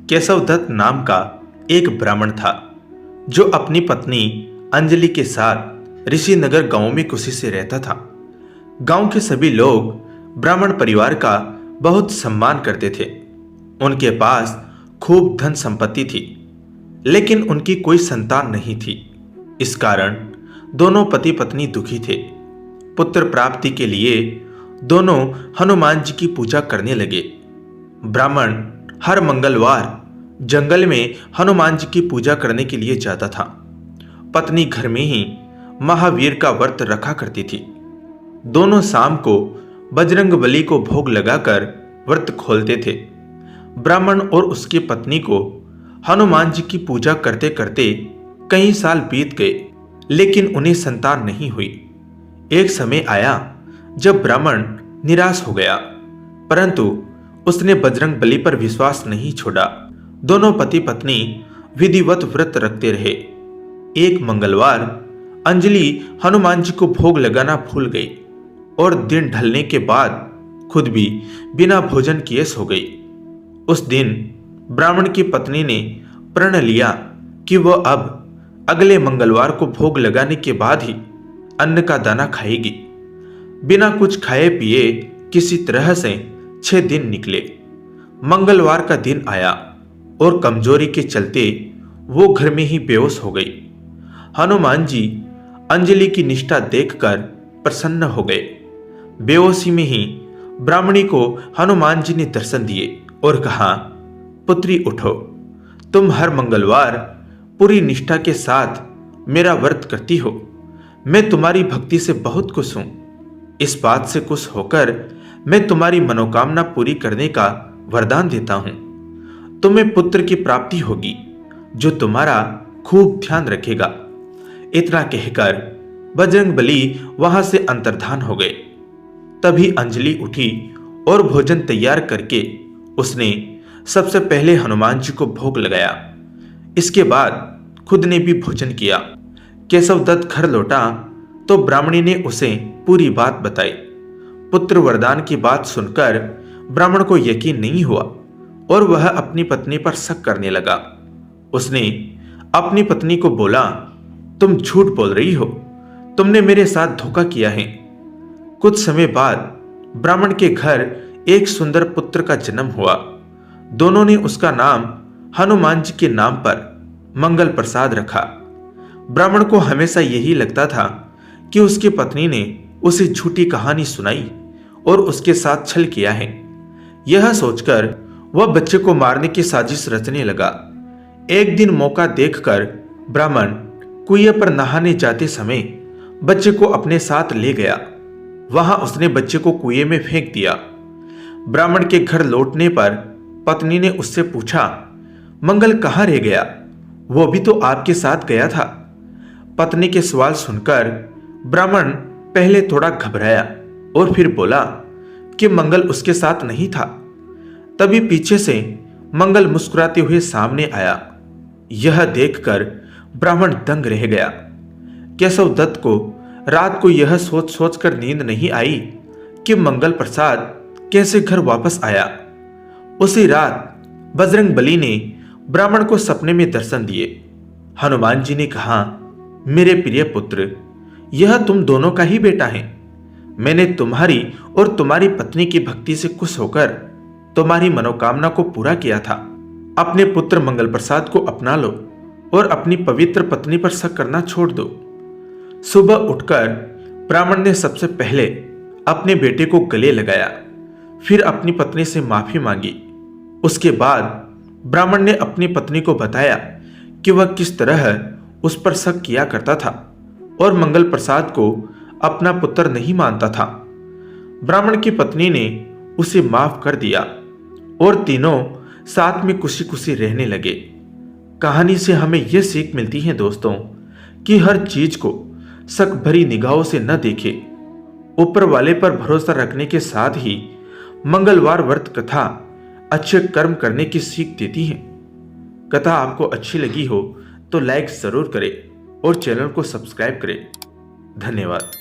केशवदत्त नाम का एक ब्राह्मण था जो अपनी पत्नी अंजलि के साथ ऋषिनगर गांव में खुशी से रहता था। गांव के सभी लोग ब्राह्मण परिवार का बहुत सम्मान करते थे। उनके पास खूब धन संपत्ति थी, लेकिन उनकी कोई संतान नहीं थी। इस कारण दोनों पति पत्नी दुखी थे। पुत्र प्राप्ति के लिए दोनों हनुमान जी की पूजा करने लगे। ब्राह्मण हर मंगलवार जंगल में हनुमान जी की पूजा करने के लिए जाता था। पत्नी घर में ही महावीर का व्रत रखा करती थी। दोनों शाम को बजरंगबली को भोग लगाकर व्रत खोलते थे। ब्राह्मण और उसकी पत्नी को हनुमान जी की पूजा करते करते कई साल बीत गए, लेकिन उन्हें संतान नहीं हुई। एक समय आया जब ब्राह्मण निराश हो गया, परंतु उसने बजरंगबली पर विश्वास नहीं छोड़ा। दोनों पति पत्नी विधिवत व्रत रखते रहे। एक मंगलवार अंजलि हनुमान जी को भोग लगाना भूल गई और दिन ढलने के बाद खुद भी बिना भोजन किए सो गई। उस दिन ब्राह्मण की पत्नी ने प्रण लिया कि वह अब अगले मंगलवार को भोग लगाने के बाद ही अन्न का दाना खाएगी। बिना कुछ खाए पिए किसी तरह से 6 दिन निकले। मंगलवार का दिन आया और कमजोरी के चलते वो घर में ही बेहोश हो गई। हनुमान जी अंजलि की निष्ठा देखकर प्रसन्न हो गए। बेहोशी में ही ब्राह्मणी को हनुमान जी ने दर्शन दिए और कहा, पुत्री उठो, तुम हर मंगलवार पूरी निष्ठा के साथ मेरा व्रत करती हो। मैं तुम्हारी भक्ति से बहुत खुश हूं। इस बात से खुश होकर मैं तुम्हारी मनोकामना पूरी करने का वरदान देता हूं। तुम्हें पुत्र की प्राप्ति होगी जो तुम्हारा खूब ध्यान रखेगा। इतना कहकर बजरंगबली वहां से अंतर्धान हो गए। तभी अंजलि उठी और भोजन तैयार करके उसने सबसे पहले हनुमान जी को भोग लगाया। इसके बाद खुद ने भी भोजन किया। केशवदत्त घर लौटा तो ब्राह्मणी ने उसे पूरी बात बताई। पुत्र वरदान की बात सुनकर ब्राह्मण को यकीन नहीं हुआ और वह अपनी पत्नी पर शक करने लगा। उसने अपनी पत्नी को बोला, तुम झूठ बोल रही हो, तुमने मेरे साथ धोखा किया है। कुछ समय बाद ब्राह्मण के घर एक सुंदर पुत्र का जन्म हुआ। दोनों ने उसका नाम हनुमान जी के नाम पर मंगल प्रसाद रखा। ब्राह्मण को हमेशा यही लगता था कि उसकी पत्नी ने उसे झूठी कहानी सुनाई और उसके साथ छल किया है। यह सोचकर वह बच्चे को मारने की साजिश रचने लगा। एक दिन मौका देखकर ब्राह्मण कुएं पर नहाने जाते समय बच्चे को अपने साथ ले गया। वहां उसने बच्चे को कुएं में फेंक दिया। ब्राह्मण के घर लौटने पर पत्नी ने उससे पूछा, मंगल कहाँ रह गया? वो भी तो आपके साथ गया था। पत्नी के सवाल सुनकर ब्राह्मण पहले थोड़ा घबराया और फिर बोला कि मंगल उसके साथ नहीं था। तभी पीछे से मंगल मुस्कुराते हुए सामने आया। यह देखकर ब्राह्मण दंग रह गया। केशवदत्त को रात को यह सोच सोच कर नींद नहीं आई कि मंगल प्रसाद कैसे घर वापस आया। उसी रात बजरंगबली ने ब्राह्मण को सपने में दर्शन दिए। हनुमान जी ने कहा, मेरे प्रिय पुत्र, यह तुम दोनों का ही बेटा है। मैंने तुम्हारी और तुम्हारी पत्नी की भक्ति से खुश होकर तुम्हारी मनोकामना को पूरा किया था। अपने पुत्र मंगल प्रसाद को अपना लो और अपनी पवित्र पत्नी पर शक करना छोड़ दो। सुबह उठकर ब्राह्मण ने सबसे पहले अपने बेटे को गले लगाया, फिर अपनी पत्नी से माफी मांगी। उसके बाद ब्राह्मण ने अपनी पत्नी को बताया कि वह किस तरह उस पर शक किया करता था और मंगल प्रसाद को अपना पुत्र नहीं मानता था। ब्राह्मण की पत्नी ने उसे माफ कर दिया और तीनों साथ में खुशी खुशी रहने लगे। कहानी से हमें यह सीख मिलती है दोस्तों कि हर चीज को शक भरी निगाहों से न देखें। ऊपर वाले पर भरोसा रखने के साथ ही मंगलवार व्रत कथा अच्छे कर्म करने की सीख देती है। कथा आपको अच्छी लगी हो तो लाइक जरूर करें और चैनल को सब्सक्राइब करें। धन्यवाद।